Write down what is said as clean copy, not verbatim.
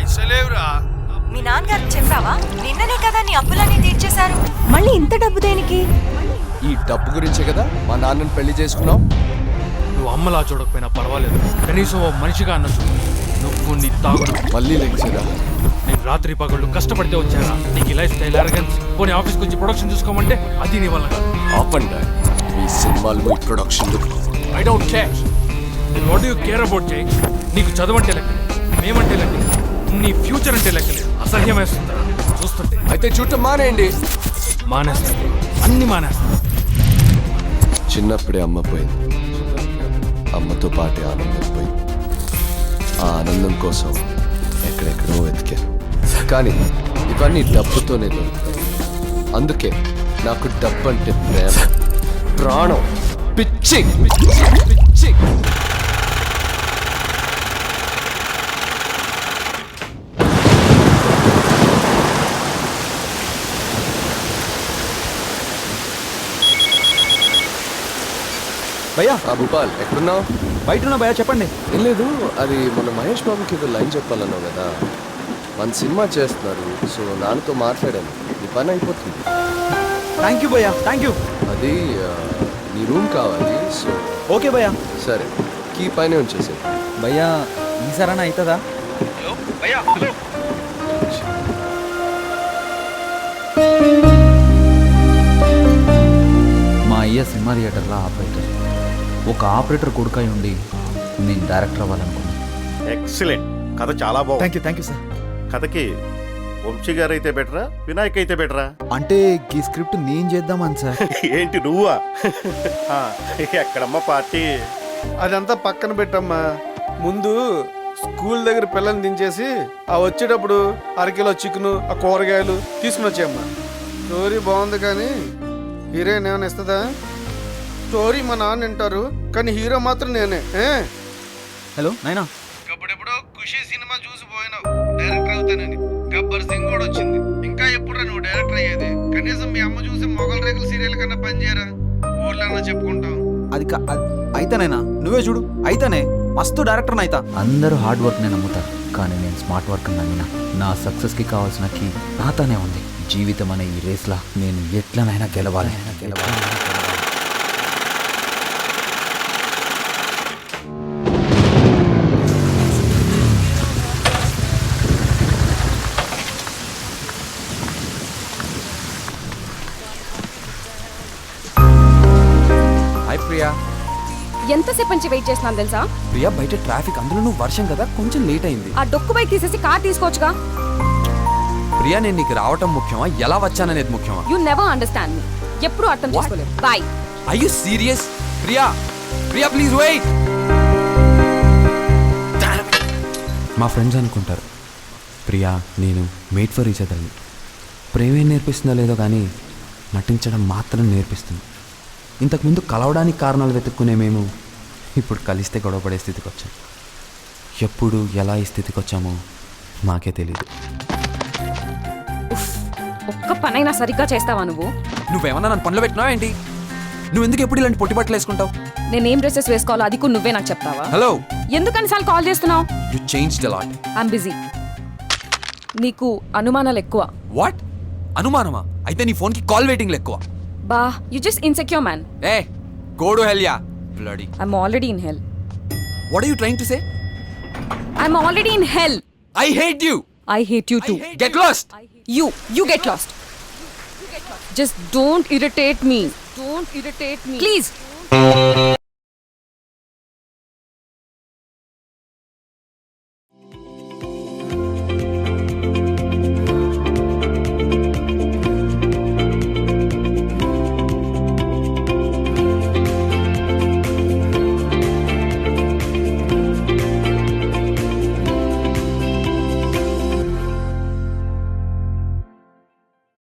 పైసలేవురా. మీ నాన్నగారు చెప్పావా? నిన్ననే కదా నీ అప్పులన్నీ తీర్చేశారు, మళ్ళీ ఇంత డబ్బు దేనికి? ఈ డబ్బు గురించే కదా మా నాన్నని పెళ్లి చేసుకున్నావు. నువ్వు అమ్మలా చూడకపోయినా పర్వాలేదు, కనీసం ఓ మనిషిగా అన్న చూడు. నువ్వు నీ తాగుడు మళ్ళీ లెక్చరా? నేను రాత్రి పగళ్ళు కష్టపడితే వచ్చారా? నీకు లైఫ్ స్టైల్ అరగన్స్ పోనీ ఆఫీస్కి వచ్చి ప్రొడక్షన్ చూసుకోమంటే అది నీ వల్ల కాదు. ఆపండి మీ సినిమాలు, మీ production. I don't care. What you care about Jai? నీకు చదవంటే లెక్కలేదు, మేమంటే లెక్కలేదు, నీ ఫ్యూచర్ అంటే లెక్కలేదు. అసహ్యం వేస్తుందా చూస్తుంటే? అయితే చూడటం మానేయండి. మానేస్తా, అన్ని మానేస్తా. చిన్నప్పుడే అమ్మ పోయింది, అమ్మతో పాటే ఆనందం పోయింది. ఆ ఆనందం కోసం ఎక్కడెక్కడో వెతికాను, కానీ ఇవన్నీ డబ్బుతోనే దొరుకుతాయి. అందుకే నాకు డబ్బు అంటే ప్రేమ, ప్రాణం, పిచ్చి పిచ్చి. భయ్యా భూపాల్ ఎక్కడున్నావు? బయట ఉన్నా భయ్యా, చెప్పండి. ఏం లేదు, అది మన మహేష్ బాబుకి ఏదో లైన్ చెప్పాలన్నావు కదా. మన సినిమా చేస్తున్నారు, సో నాన్నతో మాట్లాడాను, నీ పని అయిపోతుంది. థ్యాంక్ యూ భయ్యా, థ్యాంక్ యూ. అది నీ రూమ్ కావాలి, సో ఓకే భయ్యా. సరే కీ పైన ఉంచేసే. భయ్యా ఈసారైనా అవుతుందా? మా అయ్య సినిమా థియేటర్లో ఆపరేటర్. ఒక ఆపరేటర్ కొడుకై ఉండి నేను డైరెక్టర్ అవ్వాలనుకున్నాను. ఎక్సలెంట్, కథ చాలా బాగుంది. Thank you sir. కథకి వంశీ గారు అయితే బెటరా, వినాయక్ అయితే బెటరా? అంటే ఈ స్క్రిప్ట్ నేను చేద్దామని సార్. ఏంటి నువ్వా? ఆ, ఎక్కడమ్మా పార్టీ? అదంతా పక్కన పెట్టమ్మా. ముందు స్కూల్ దగ్గర పిల్లల్ని దించేసి ఆ వచ్చేటప్పుడు అరకిలో చికెను, ఆ కూరగాయలు తీసుకుని వచ్చాయమ్మా. స్టోరీ బాగుంది కానీ హీరోయిన్ ఏమైనా ఇస్తుందా? స్టోరీ మా నాన్న వింటారు కానీ హీరో మాత్రం నేనే. హలో నాయనా. అప్పుడెప్పుడో ఖుషి సినిమా చూసి పోయినావు డైరెక్టర్ అవుతానని. గబ్బర్ సింగ్ కూడా వచ్చింది, ఇంకా ఎప్పుడురా నువ్వు డైరెక్టర్ అయ్యేది? కనీసం మీ అమ్మ చూసి మొగల్ రేకుల సీరియల్ కన్నా పనిచేయరా? ఊర్లో చెప్పుకుంటాం. అది అయితేనైనా నువ్వే చూడు, అయితేనే మస్తు డైరెక్టర్ అయితా. అందరూ హార్డ్ వర్క్ నేను నమ్ముతారు, కానీ నేను స్మార్ట్ వర్క్ నమ్మినా. నా సక్సెస్కి కావాల్సిన కీ నాతోనే ఉంది. జీవితం అనే ఈ రేస్లా నేను ఎట్లనైనా గెలవాలి. హాయ్ ప్రియా. ఎంతసేపు నుంచి వెయిట్ చేస్తున్నాను తెలుసా? ప్రియా బయట ట్రాఫిక్, అందులో నువ్వు వర్షం కదా కొంచెం లేట్ అయింది. ఆ డొక్కు బైక్ తీసేసి కార్ తీసుకోవచ్చుగా. ప్రియా నేను నీకు రావటం ముఖ్యమా, ఎలా వచ్చాననేది ముఖ్యమా? You never understand me. ఎప్పుడు అర్థం చేసుకోలేవు. Bye. Are you serious? Priya Priya please wait. మా ఫ్రెండ్స్ అనుకుంటారు ప్రియా నేను మేడ్ ఫర్ ఈచ్ అదర్ని. ప్రేమ నేర్పిస్తుందో లేదో కానీ నటించడం మాత్రం నేర్పిస్తుంది. ఇంతకుముందు కలవడానికి కారణాలు వెతుక్కునే మేము ఇప్పుడు కలిస్తే గొడవపడే స్థితికి వచ్చాం. ఎప్పుడు ఎలా ఈ స్థితికి వచ్చామో మాకే తెలీదు. ఒక్క పనైనా సరిగ్గా చేస్తావా నువ్వు? నువ్వేమన్నా నన్ను పనులు పెట్టినావా ఏంటి? నువ్వు ఎందుకు ఎప్పుడు ఇలాంటి పొట్టి బట్టలు వేసుకుంటావు? నేనేం డ్రెస్సెస్ వేసుకోవాలో అది కూడా నువ్వే నాకు చెప్తావా? హలో, ఎందుకనిసార్లు కాల్ చేస్తున్నావు? You changed a lot. I'm busy. నీకు అనుమానాలు ఎక్కువ. వాట్? అనుమానమా? అయితే నీ ఫోన్కి కాల్ వెయిటింగ్లు ఎక్కువ. బా, యు జస్ట్ ఇన్సెక్యూర్ మ్యాన్. ఏ go to hell ya bloody. I'm already in hell. What are you trying to say? I'm already in hell. I hate you. I hate you too. Get lost. You get lost. Just don't irritate me. Please.